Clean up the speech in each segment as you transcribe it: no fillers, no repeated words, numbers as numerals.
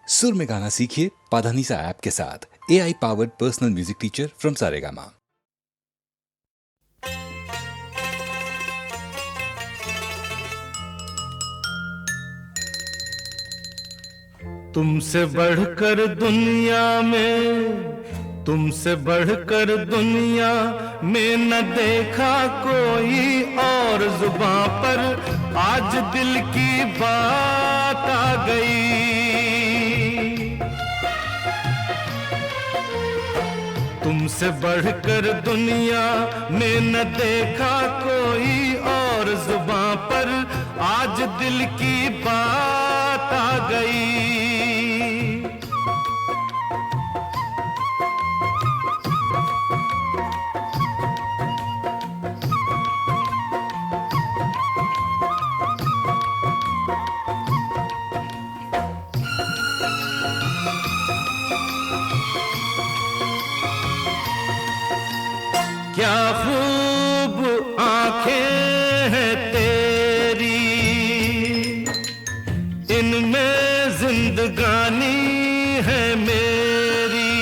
सुर में गाना सीखिए पाधानीसा ऐप के साथ। AI powered personal music teacher from Saregama. तुमसे बढ़कर दुनिया में, तुमसे बढ़कर दुनिया में न देखा कोई और जुबां पर आज दिल की बात आ गई। तुमसे बढ़कर दुनिया में न देखा कोई और जुबां पर आज दिल की बात आ गई। क्या खूब आंखें हैं तेरी, इनमें जिंदगानी है मेरी।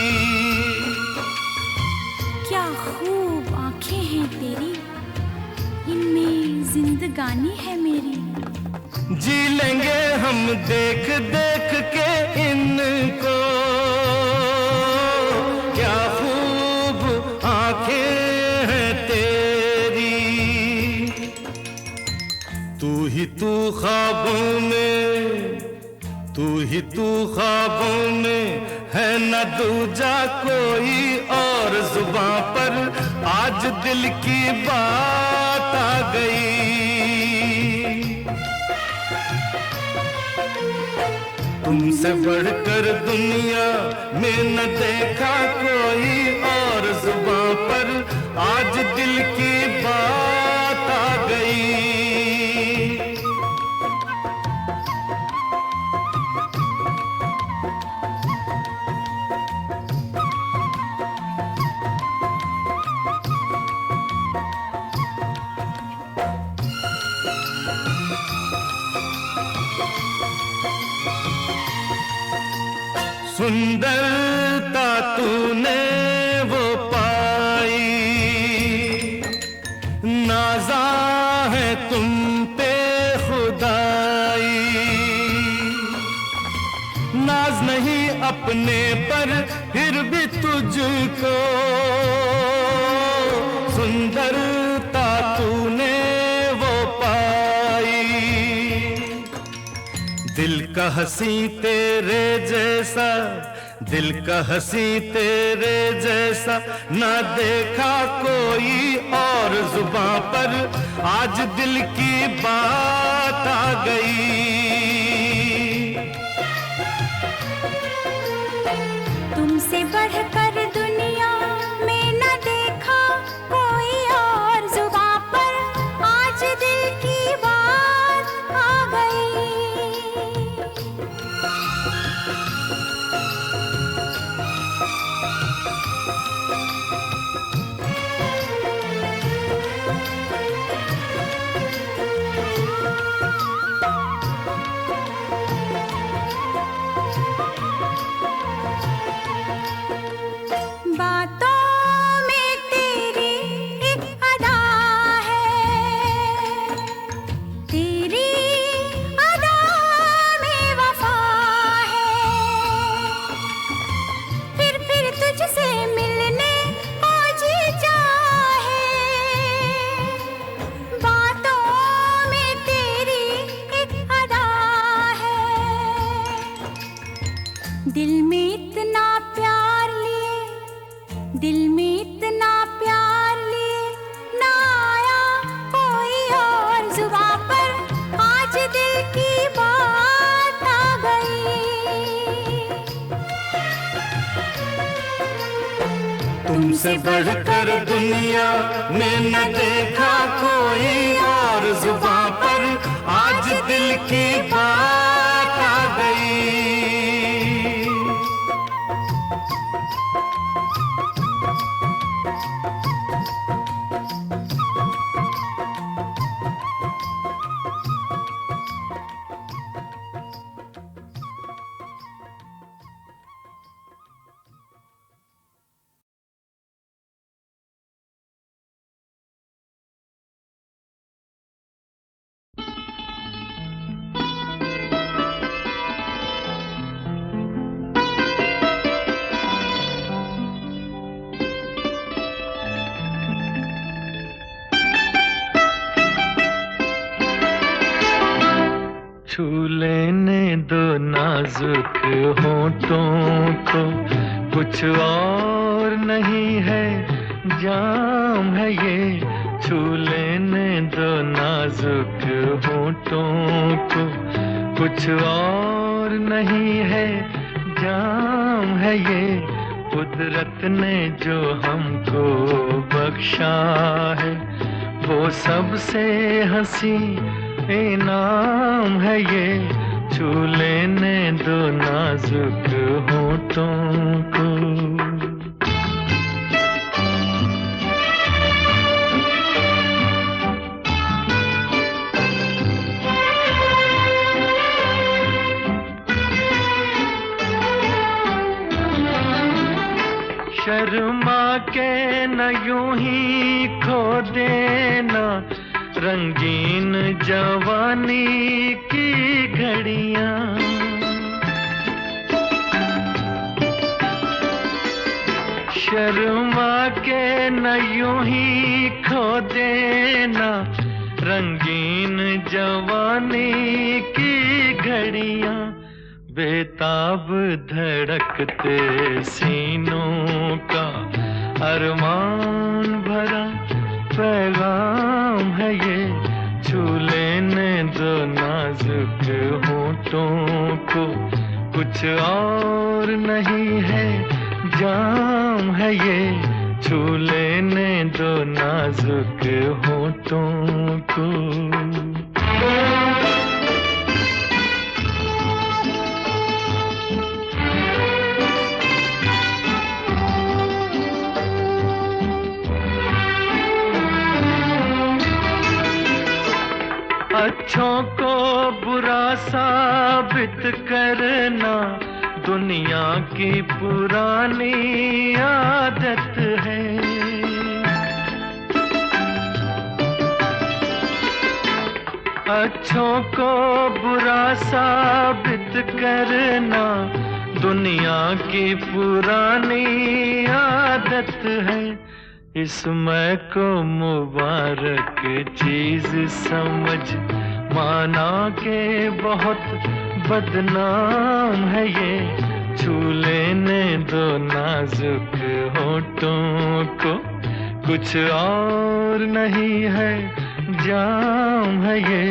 क्या खूब आंखें हैं तेरी, इनमें जिंदगानी है मेरी। जी लेंगे हम देख देख के इनको, क्या खूब आंखें तू ख्वाबों में, तू ही तू ख्वाबों में है न दूजा कोई और जुबां पर आज दिल की बात आ गई। तुमसे बढ़कर दुनिया में न देखा कोई और जुबां पर आज दिल की बात आ गई। सुंदरता तूने वो पाई, नाज़ा है तुम पे खुदाई। नाज नहीं अपने पर फिर भी तुझको, सुंदरता तूने वो पाई। दिल का हंसी तेरे जैसा, दिल का हंसी तेरे जैसा ना देखा कोई और जुबां पर आज दिल की बात आ गई। तुमसे बढ़कर दुनिया में न देखा कोई और जुबां पर आज दिल की बात आ गई। दिल में इतना प्यार लिए, दिल में इतना प्यार लिए ना आया कोई और जुबां पर आज दिल की बात आ गई। तुमसे बढ़कर दुनिया में न देखा कोई और जुबां पर आज दिल की बात आ गई। नाजुक होठों को कुछ और नहीं है, जाम है ये, छू लेने दो नाजुक होठों को, कुछ और नहीं है, जाम है ये, कुदरत ने जो हमको बख्शा है, वो सबसे हंसी इनाम है ये, छू लेने दो नाजुक होठों को। शर्मा के न यूं ही खो देना रंगीन जवानी की घड़ियां, शर्मा के न यूं ही खो देना रंगीन जवानी की घड़ियां, बेताब धड़कते सीनों का अरमान भरा पैगाम है ये, छू लेने दो नाजुक होठों को, कुछ और नहीं है, जाम है ये, छू लेने दो नाजुक होठों को। अच्छों को बुरा साबित करना दुनिया की पुरानी आदत है, अच्छों को बुरा साबित करना दुनिया की पुरानी आदत है, इसमें को मुबारक चीज समझ माना के बहुत बदनाम है ये, छू लेने दो नाजुक होठों को, कुछ और नहीं है, जाम है ये,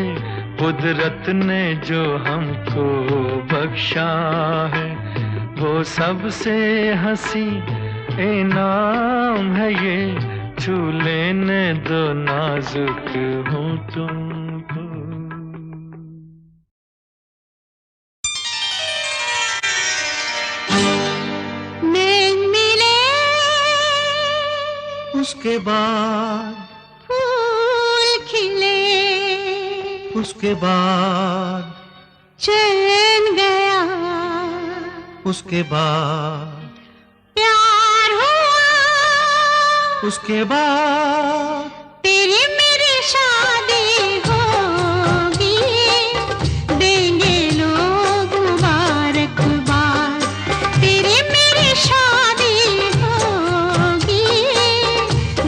कुदरत ने जो हमको बख्शा है, वो सबसे हंसी इनाम है ये, छू लेने दो नाजुक होठों को। नैन मिले उसके बाद फूल खिले, उसके बाद चैन गया, उसके बाद प्यार हुआ, उसके बाद तेरी मेरी शादी होगी, देंगे लोग मुबारकबाद, तेरी मेरी शादी होगी,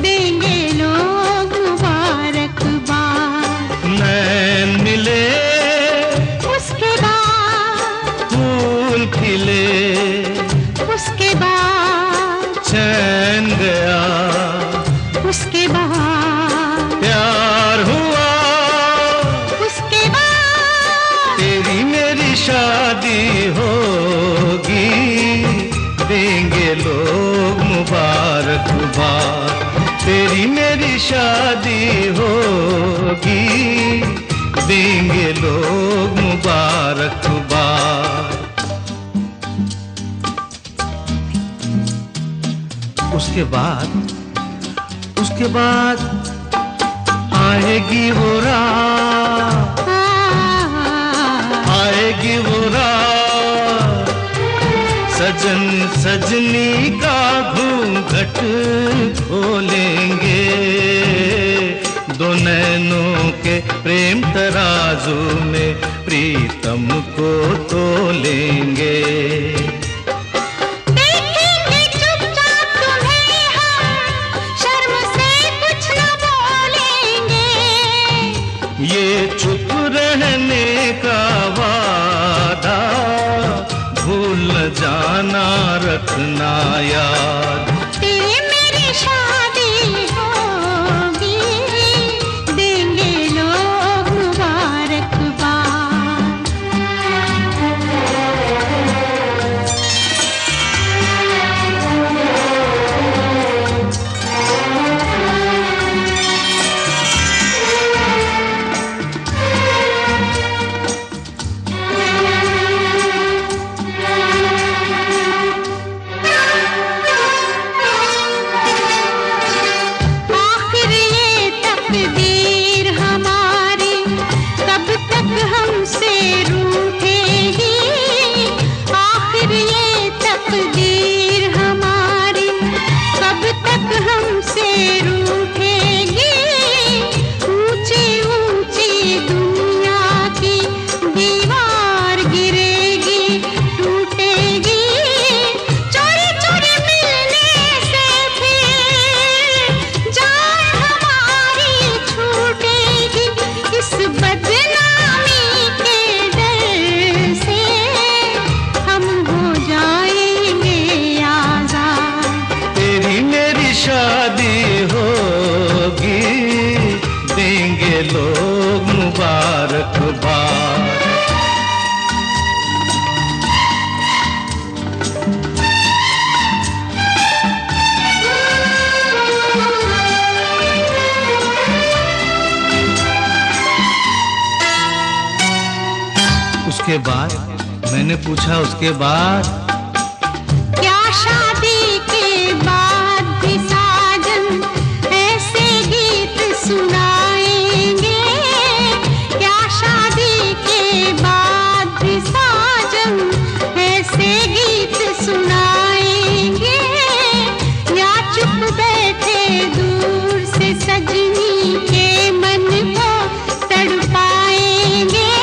देंगे लोग मुबारकबाद। नैन मिले उसके बाद फूल खिले, उसके बाद चैन गया, उसके बाद प्यार हुआ, उसके बाद तेरी मेरी शादी होगी, देंगे लोग मुबारकबाद, तेरी मेरी शादी होगी, देंगे लोग मुबारकबाद। उसके बाद आएगी वो रात, आएगी वो रात, सजन सजनी का घूंघट खोलेंगे, दो नैनों के प्रेम तराजू में प्रीतम को तोलेंगे। ये चुप रहने का वादा न जाना रखना याद। तेरी मेरी शादी होगी, देंगे लोग मुबारकबाद। आखिर ये तकदीर हमारी कब तक हमसे रूठेगी, आखिर ये तकदीर हमारी कब तक हमसे रूठेगी। ऊंची ऊंची दुनिया की दीवार गिरेगी, टूटेगी। चोरी चोरी मिलने से फिर जान हमारी छूटेगी। इस बदनामी के डर से हम हो जाएंगे आजाद। तेरी मेरी शादी होगी, देंगे लोग मुबारकबाद। उसके बाद मैंने पूछा, उसके बाद क्या शादी के बाद भी साजन ऐसे गीत सुनाएंगे? क्या शादी के बाद भी साजन ऐसे गीत सुनाएंगे? या चुप बैठे दूर से सजनी के मन को तड़पाएंगे?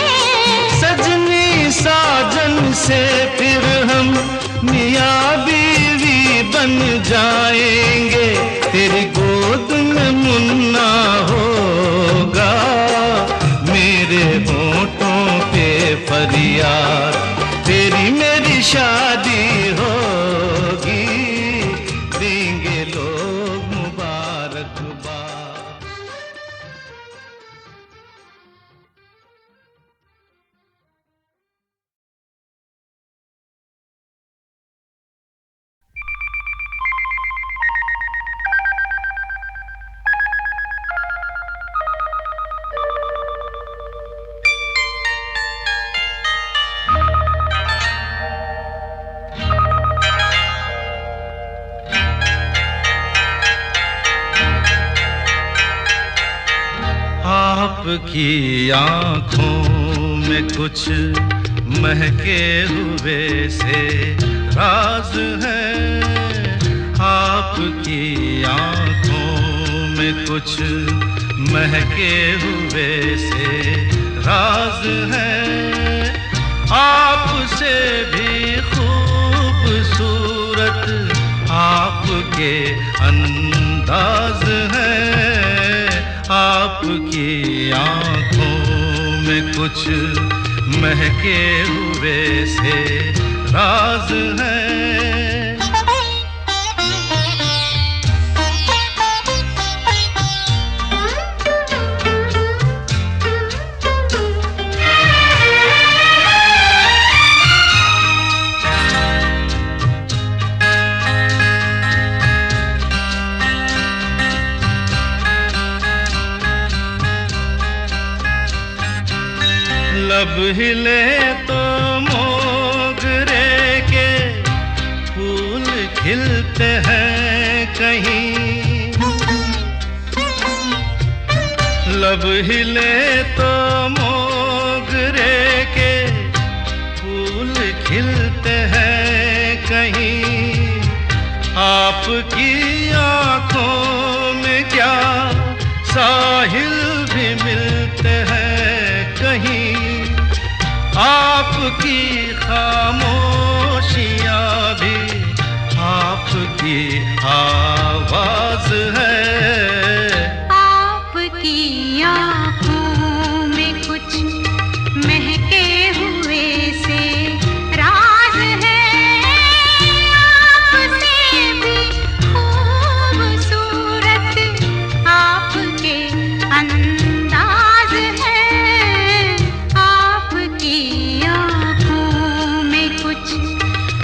सजनी साजन से फिर हम मियाँ बीवी बन जाएंगे। तेरी गोद में मुन्ना होगा, मेरे होठों पे फरियाद। तेरी मेरी शादी होगी, देंगे लोग मुबारकबाद। आपकी आँखों में कुछ महके हुए से राज है। आपकी आँखों में कुछ महके हुए से राज है। आपसे भी खूबसूरत आपके अंदाज है। आपकी आँखों में कुछ महके हुए से राज है। लब हिले तो मोगरे के फूल खिलते हैं कहीं। लब हिले तो मोगरे के फूल खिलते हैं कहीं। आपकी आँखों में क्या साहिल भी मिलते हैं कहीं। आपकी खामोशियाँ भी आपकी आवाज है। आपकी आँखों में कुछ महके हुए से राज है।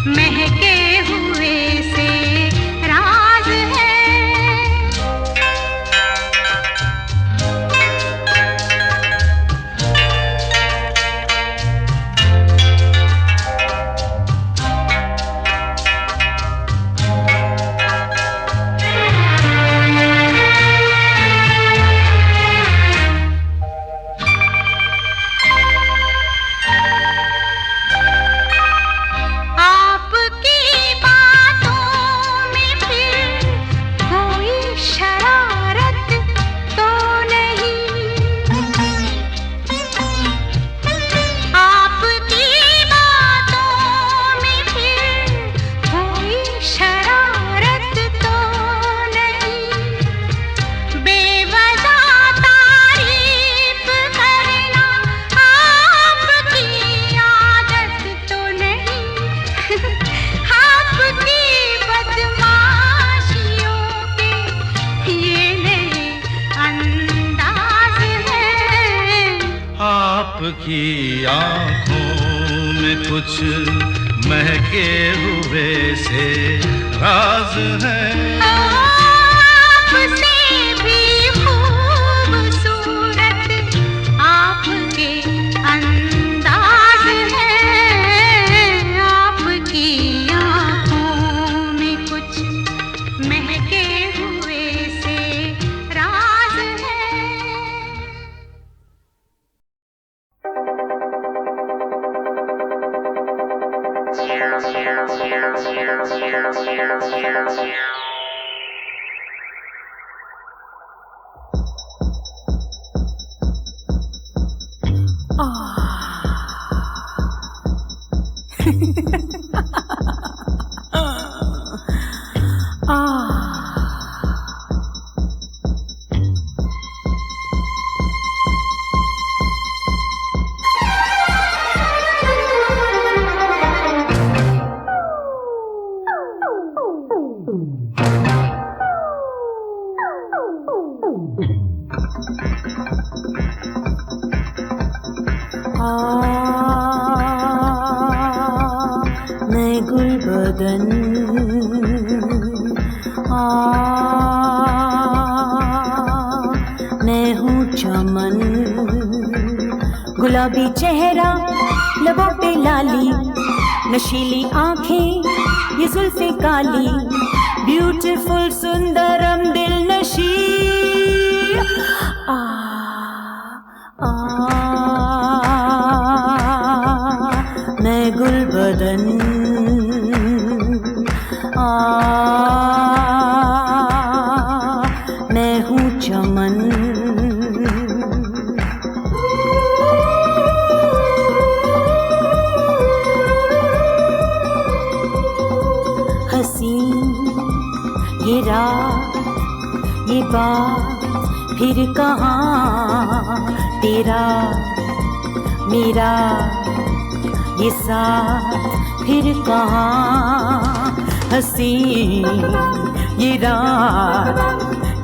महके हुए से राज है। आपकी बातों में फिर कोई शरारत तो नहीं, आपकी बातों में फिर कोई शरारत तो नहीं, बेवजह तारीफ करना आपकी आदत तो नहीं, आपकी बदमाशियों के ये नए अंदाज हैं। आपकी आंखों में कुछ महके हुए से राज है। आपसे भी खूबसूरत आपके अंदाज हैं। आपकी आंखों में कुछ महके हुए से राज है। मैं गुलबदन मैं हूँ चमन, गुलाबी चेहरा लबों पे लाली, नशीली आंखें ये जुल्फे काली, ब्यूटीफुल सुंदरम दिल नशी। मैं गुलबदन मैं हूँ चमन। हसीन ये रात ये बात फिर कहाँ, तेरा मेरा ये साथ फिर कहाँ। हसीन ये रात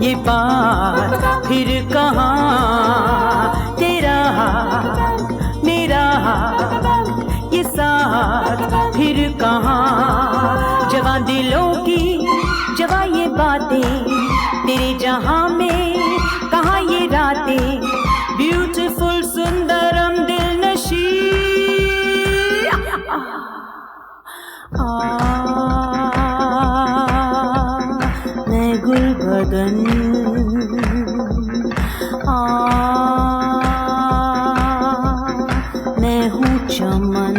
ये बात फिर कहाँ, तेरा मेरा ये साथ फिर कहाँ। जवां दिलों की जवां ये बातें, तेरे जहां में कहाँ ये रातें, ब्यूटीफुल सुंदरम दिल नशी। मैं गुलबदन मैं हूँ चमन।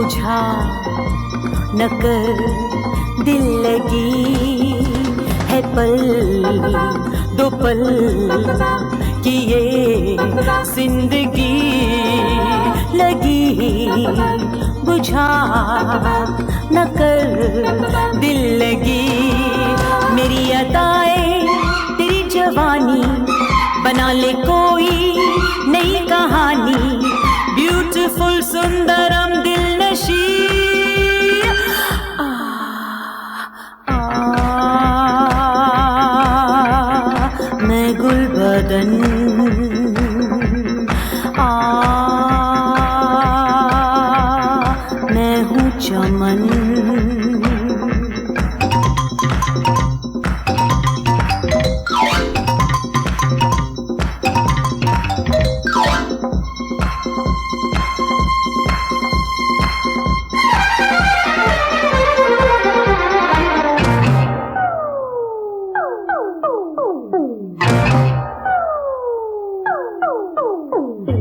बुझा न कर, दिल लगी है पल दो पल की ये जिंदगी, लगी बुझा न कर, दिल लगी। मेरी अदाएं तेरी जवानी, बना ले कोई नई कहानी, ब्यूटीफुल सुंदरम दिलनशी। मैं गुलबदन, मैं हूँ चमन।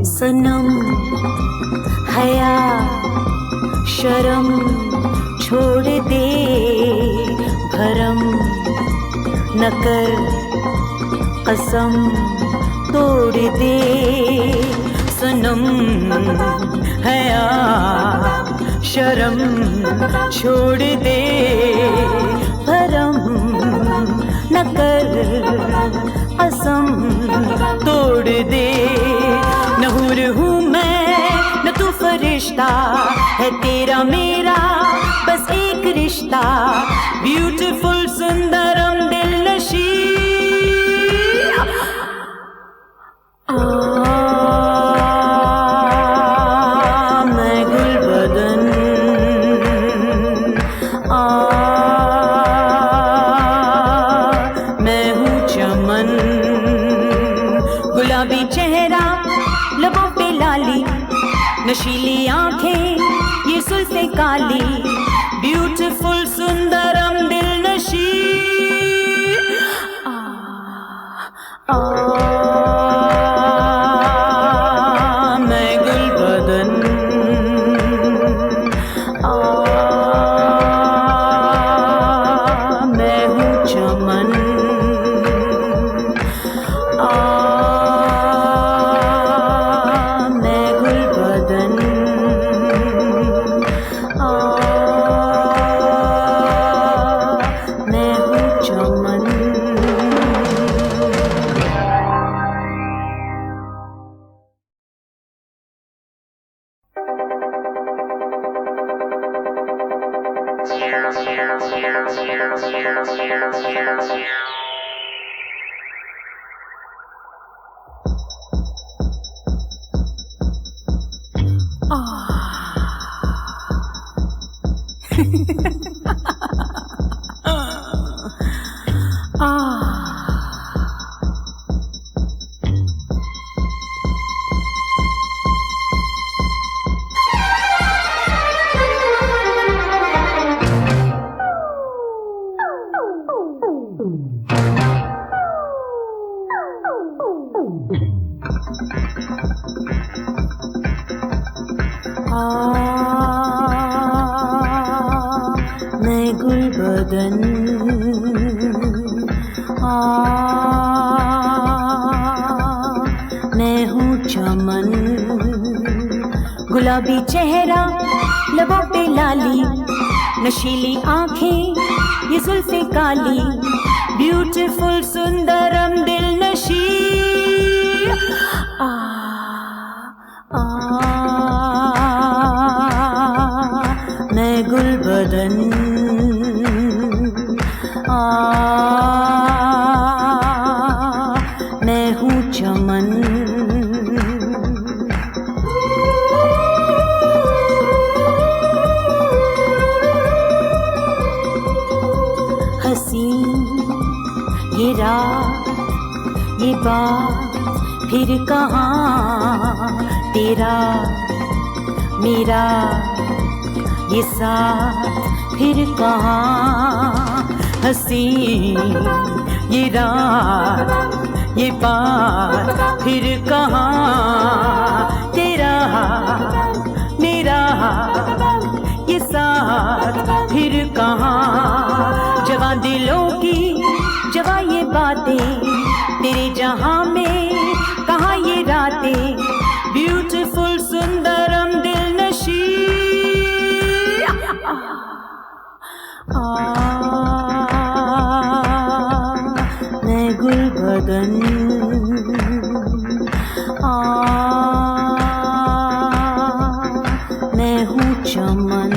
सनम हया शर्म छोड़ दे, भरम न कर, कसम तोड़ दे। सनम हया शर्म छोड़ दे, भरम न कर, कसम तोड़ दे। न हूर हूँ मैं न तू फरिश्ता, है तेरा मेरा बस एक रिश्ता, ब्यूटीफुल सुंदरम दिलनशी। मैं गुलबदन, मैं हूँ चमन। गुलाबी चेहरा, लबों पे लाली, नशीली आंखें ये जुल्फे काली, ब्यूटीफुल सुंदरम दिलनशी। मैं गुलबदन, मैं हूँ चमन। मैं गुलबदन, मैं हूँ चमन। मैं गुलबदन, मैं हूँ चमन। गुलाबी चेहरा, लबों पे लाली, नशीली आंखें ये जुल्फे काली, ब्यूटीफुल सुंदरम दिलनशी। मैं गुलबदन, मैं हूँ चमन। हंसी ये रात ये बात फिर कहाँ, तेरा मेरा ये साथ फिर कहाँ। हंसी ये रात ये बात फिर कहाँ, तेरा मेरा फिर कहाँ जवां दिलों की जवां ये बातें, तेरे जहां में कहाँ ये रातें, ब्यूटीफुल सुंदरम दिल नशी। मैं गुल बदन, मैं हूँ चमन।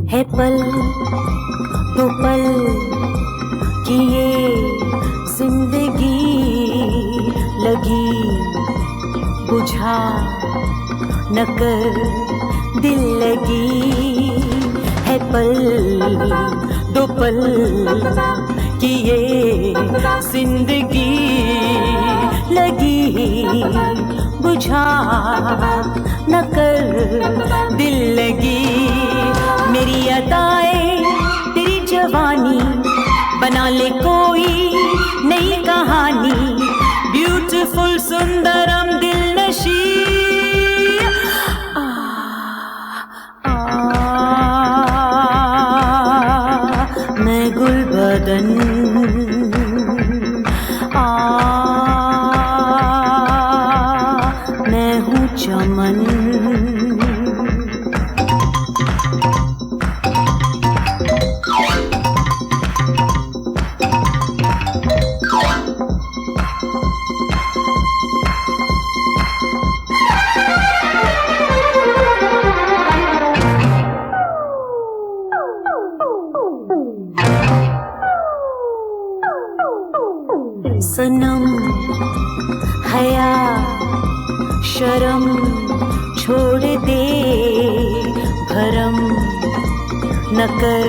है पल तो पल कि ये जिंदगी लगी बुझा न कर दिल लगी। है पल दो पल कि ये जिंदगी लगी बुझा न कर दिल लगी। मेरी अदाएं तेरी जवानी बना ले कोई नई कहानी, ब्यूटीफुल सुंदरम दिल नशी। मैं गुल बदन, मैं हूँ चमन। सनम हया शर्म छोड़ दे, भरम न कर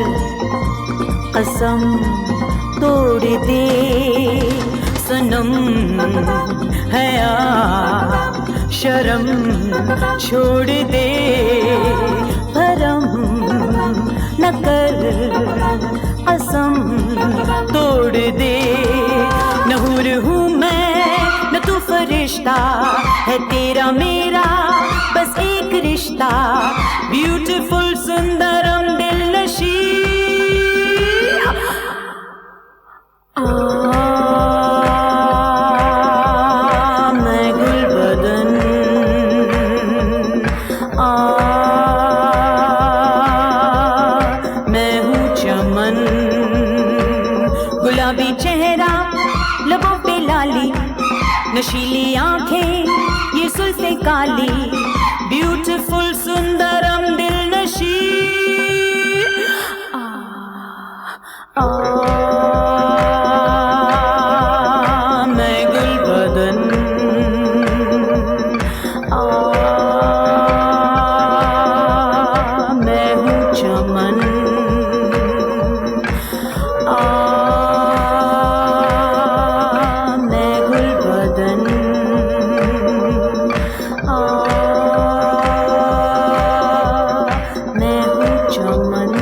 कसम तोड़ दे। सनम हया शर्म छोड़ दे, भरम न कर कसम तोड़ दे। न हूर हूँ मैं न तू फरिश्ता, है तेरा मेरा बस एक रिश्ता, ब्यूटीफुल सुंदरम दिल नशी। मैं गुल बदन, मैं हूँ चमन। गुलाबी चेहरा लबों पे लाली, नशीली आंखें ये सुल्फे काली, ब्यूटीफुल सुंदरम दिल नशी। मैं गुल बदन, मैं हूँ चमन। मैं गुल बदन, मैं हूँ चमन।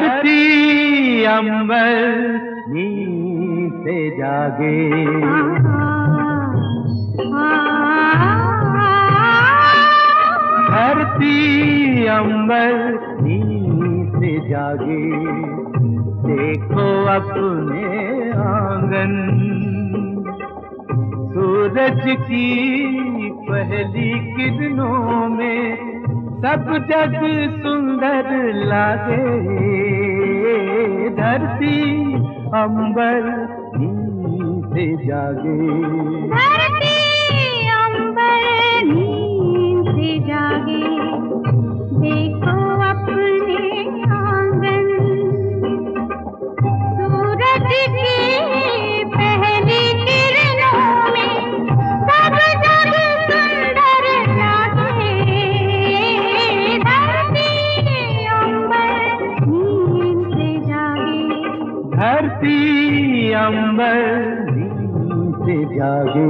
धरती अंबर नींद से जागे, धरती अंबर नींद से जागे, देखो अपने आंगन, सूरज की पहली किरणों में सब जग सुंदर लागे, धरती अंबर नींद से जागे, धरती अंबर नींद से जागे, देखो अपने आंगन, सूरज की पहली किरणों में सब जग सुंदर लागे, धरती अंबर नींद से जागे, धरती अंबर नींद से जागे।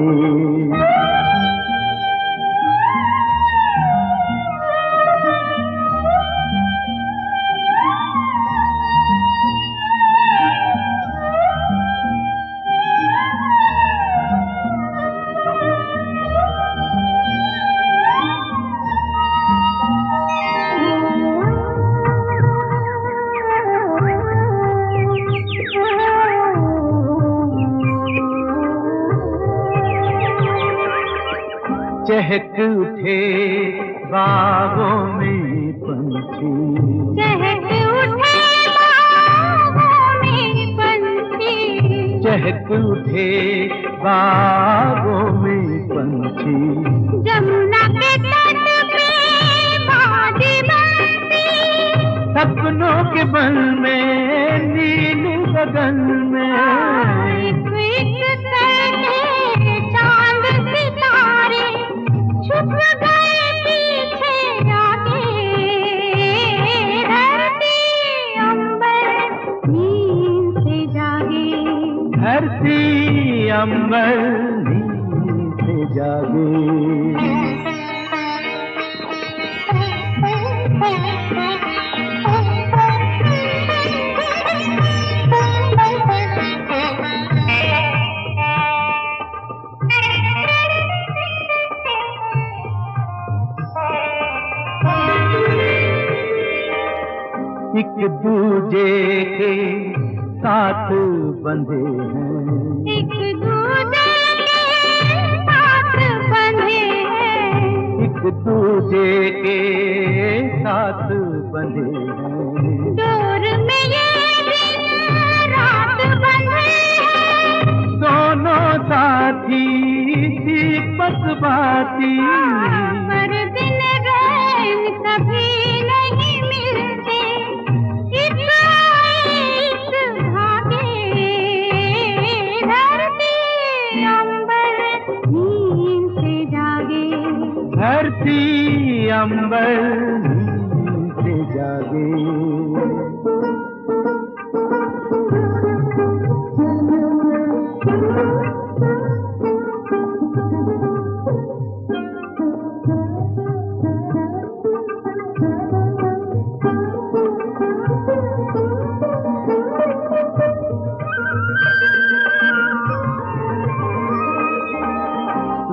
चहक उठे बागों में पंछी, चहक उठे बागों में पंछी, चहक उठे बागों में पंछी, जमुना के तट पे बाजी बनती, सपनों के बन में नील गगन में एक एक करके चांद सितारे छुप गए पीछे आगे, धरती अंबर नींद से जागे, धरती अंबर नींद से जागे। एक दूजे के साथ बंधे हैं, एक दूजे के साथ बंधे हैं, एक दूजे के साथ बंधे हैं, डोर में ये दिन रात बंधे हैं, दोनों साथी दीपक बाती, पर दिन रैन कभी नहीं मिलते, एक भागे, धरती अंबर नींद से जागे, धरती अंबर नींद से जागे।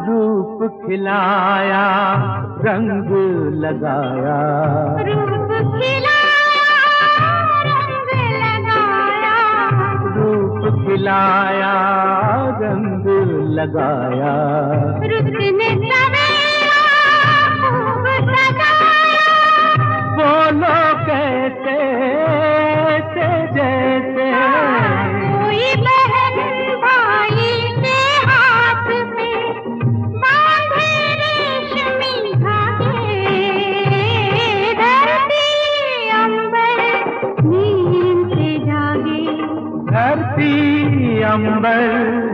रूप खिलाया रंग लगाया, रूप खिलाया रंग लगाया, रूप खिलाया रंग लगाया, रुत ने सवेरा खूब सजाया, बोलो कैसे से जैसे कोई बहन भाई के हाथ में बांधे रेशमी धागे, धरती अंबर नींद से जागे, धरती अंबर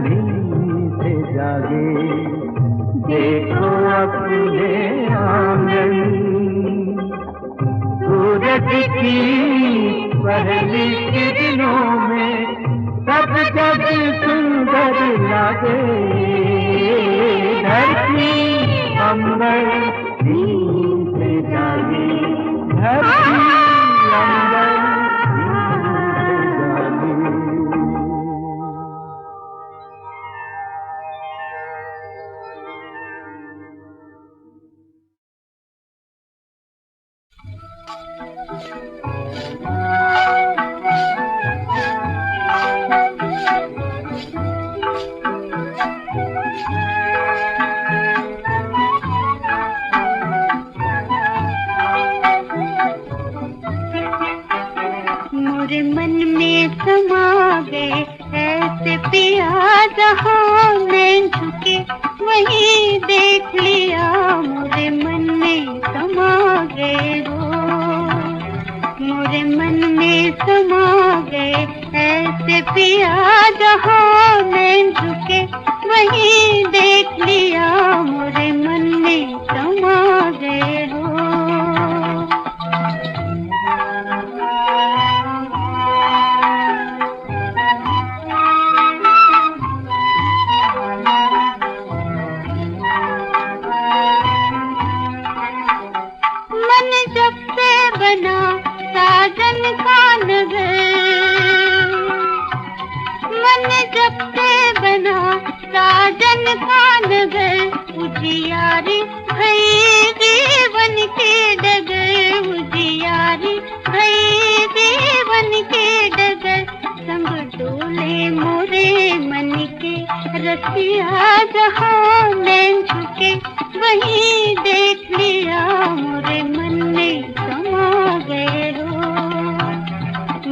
नींद से जागे, देखो अपने आंगन, सूरज की पहली किरणों में सब जग सुंदर लागे, धरती अंबर नींद से जागे, धरती अंबर नींद का नगर उजियारी भई जीवन के डगर उजियारी भई जीवन के डगर संग डोले मोरे मन के रसिया जहाँ नैन झुके वहीं देख लिया मोरे मन में समा गए हो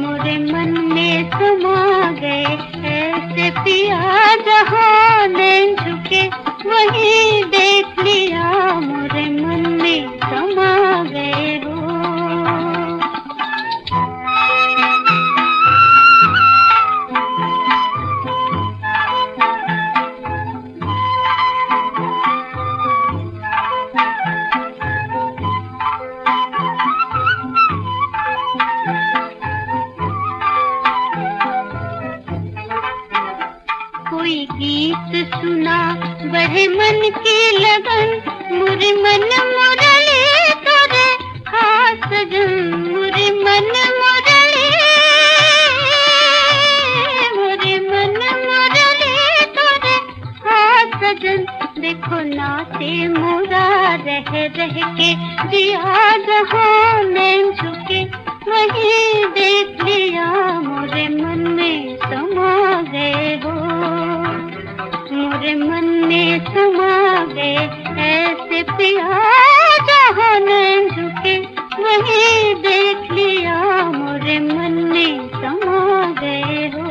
मोरे मन में समा गए ऐसे पिया जहाँ नैन झुके वहीं देख लिया मोरे मन में समा गए हो कोई गीत सुना बढ़े मन की लगन मुरे मन मुरली तोरे खास सजन मुरे मन मुरली तोरे खास सजन देखो नाते मोरा रह रह के जिया जहाँ नैन झुके वहीं देख लिया मोरे मन में समा गए हो मोरे मन में समा गए ऐसे पिया जहाँ नैन झुके वहीं देख लिया मोरे मन में समा गए हो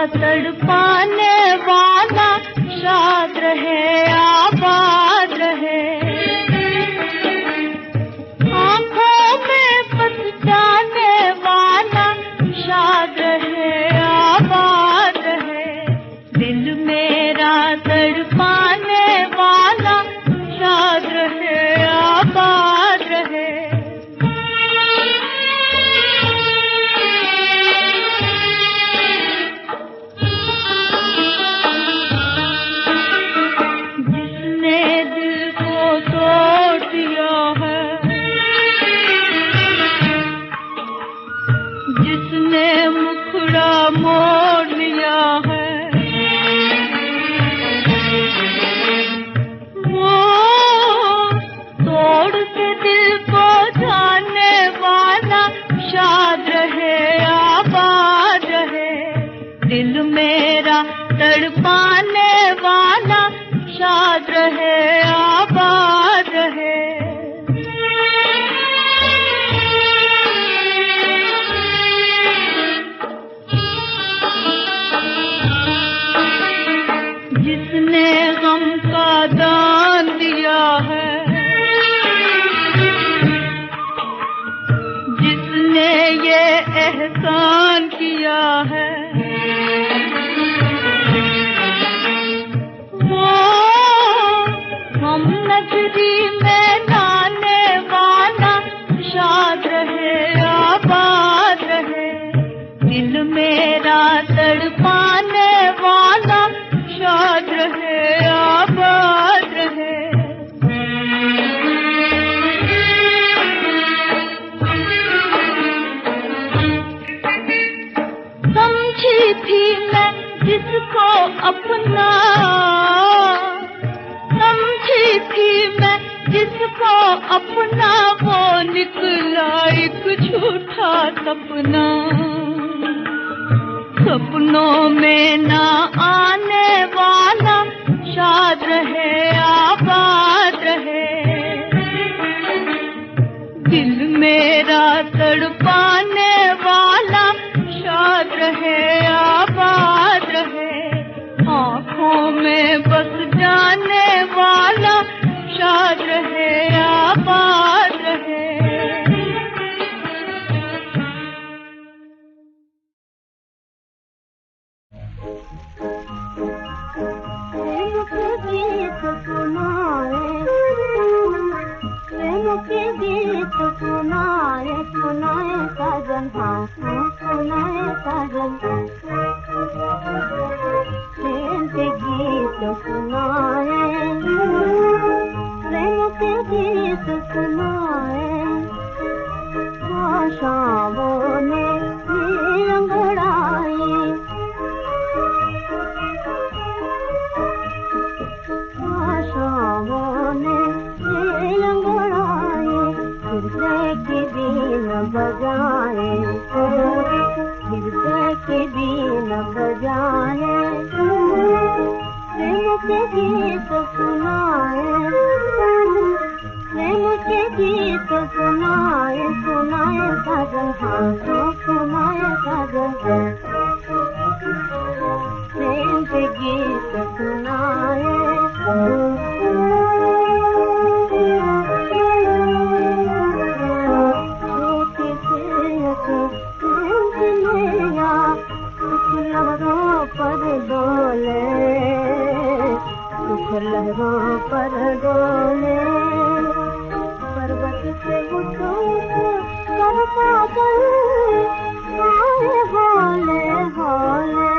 तड़पाने वाला शाद रहे आबाद रहे आँखों में बस जाने वाला शाद रहे आबाद रहे दिल मेरा तड़पाने वाला शाद रहे आबाद रहे मोड़ लिया है वो तोड़ के दिल को जाने वाला शाद रहे आबाद रहे दिल मेरा तड़पाने वाला शाद रहे आबाद रहे जिसने गम का दान दिया है जिसने ये एहसान किया है वो हम नगरी में लाने वाला शाद रहे आबाद रहे दिल मेरा तड़पाने वाला शाद रहे आबाद रहे समझी थी मैं जिसको अपना समझी थी मैं जिसको अपना वो निकला एक झूठा सपना सपनों में ना आने वाला शाद रहे आबाद रहे दिल मेरा तड़पाने वाला शाद रहे आबाद रहे आँखों में बस जाने वाला शाद रहे आबाद रहे के गीत सुनाए, आशाओं ने नींद अंगड़ाई, आशाओं ने नींद अंगड़ाई, हृदय की बीन बजाए, हृदय की बीन बजाए, प्रेम के गीत सुनाए, प्रेम के गीत सुनाए, सुनाए साजन, हाँ सुनाए साजन, प्रेम के गीत सुनाए। लहरों पर डोले, सुख लहरों पर डोले, पर्वत से उठो करता चल, आए होले होले,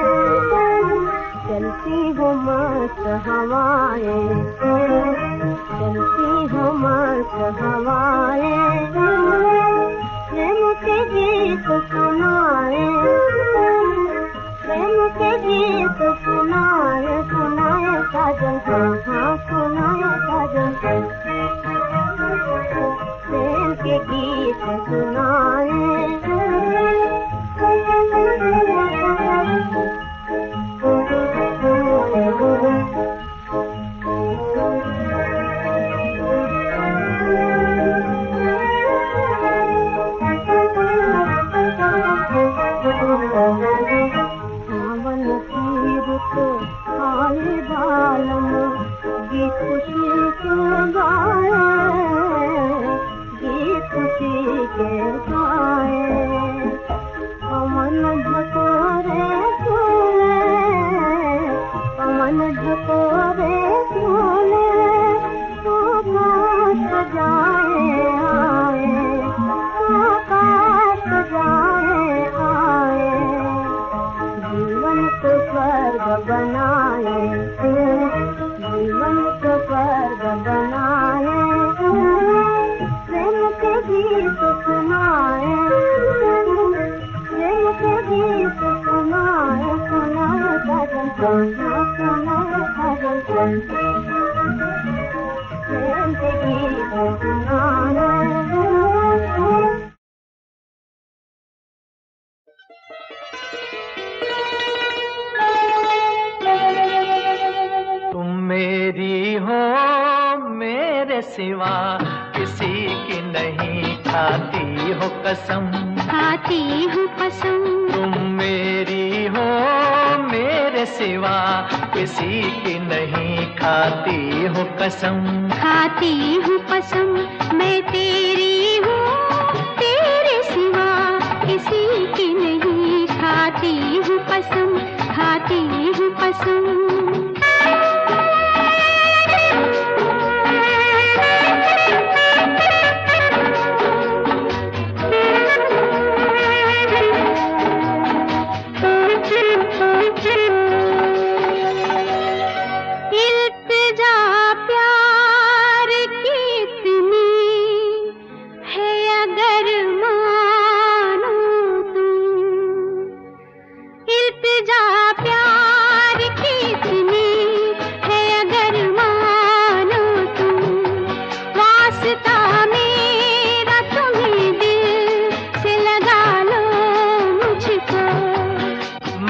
चलती हो मस्त हवाएं, चलती हो मस्त हवाएं, प्रेम के गीत सुनाए, प्रेम के गीत सुनाए, सुनाए साजन, हाँ सुनाए साजन, प्रेम के गीत सुनाए। आए बालम गीत खुशी के गाए, गीत खुशी के गाए, अमन झकोरे झूले, अमन झकोरे झूले, आकाश सजाए आए, आकाश सजाए आए, जीवन को स्वर्ग बनाए, जीवन को स्वर्ग बनाए, प्रेम के गीत सुनाए, प्रेम के गीत सुनाए, सुनाए साजन, सुनाए साजन, प्रेम के गीत सुनाए। मेरी हो मेरे सिवा किसी की नहीं, खाती हो कसम, खाती हूँ कसम, तुम मेरी हो मेरे सिवा किसी की नहीं, खाती हो कसम, खाती हूँ कसम, मैं तेरी हूँ तेरे सिवा किसी की नहीं, खाती हूँ कसम, खाती हूँ कसम।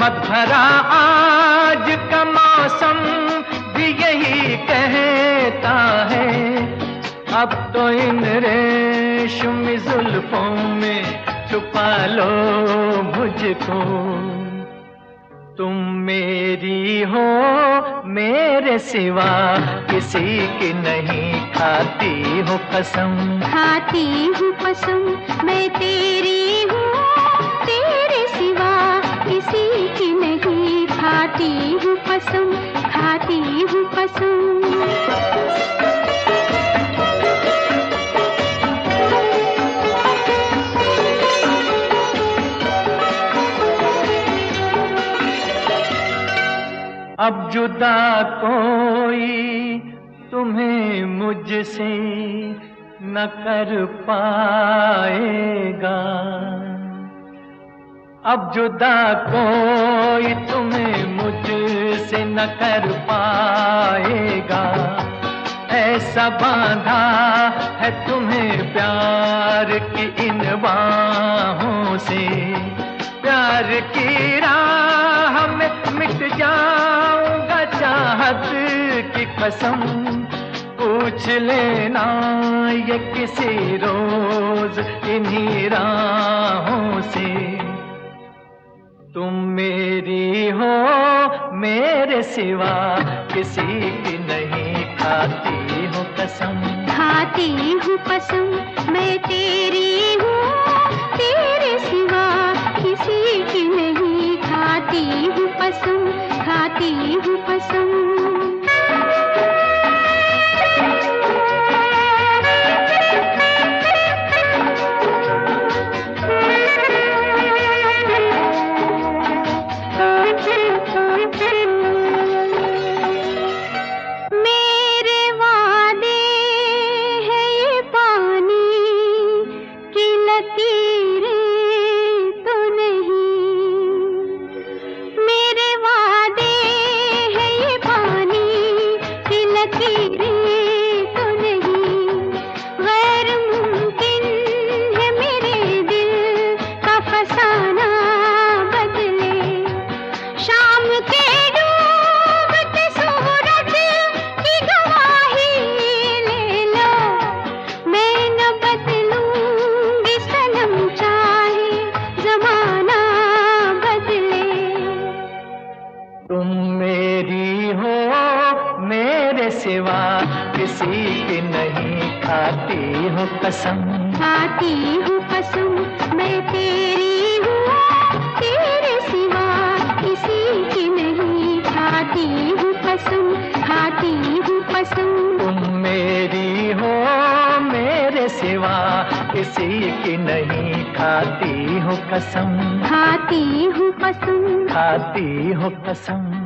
मत भरा आज का मौसम भी यही कहता है, अब तो इन रेशमी जुल्फों में छुपा लो मुझको, तुम मेरी हो मेरे सिवा किसी की नहीं, खाती हो कसम, खाती हूँ कसम, मैं तेरी हूँ तेरे सिवा किसी की नहीं, खाती हूँ कसम, खाती हूँ कसम। अब जुदा कोई तुम्हें मुझसे न कर पाएगा। अब जुदा कोई तुम्हें मुझसे न कर पाएगा। ऐसा बांधा है तुम्हें प्यार की इन बाहों से, प्यार की राह में मिट जाऊंगा चाहत की कसम। पूछ लेना ये किसी रोज इन्हीं राहों से। तुम मेरी हो मेरे सिवा किसी की नहीं, खाती हो कसम। खाती हूँ कसम मैं तेरी हूँ, तेरे सिवा किसी की नहीं। खाती हूँ कसम, खाती हूँ कसम। सिवा किसी की नहीं, खाती हूँ कसम। खाती हूँ कसम मैं तेरी हूँ, तेरे सिवा किसी की नहीं। खाती हूँ कसम, खाती हूँ कसम। तुम मेरी हो मेरे सिवा किसी की नहीं, खाती हूँ कसम। खाती हूँ कसम, खाती हूँ कसम।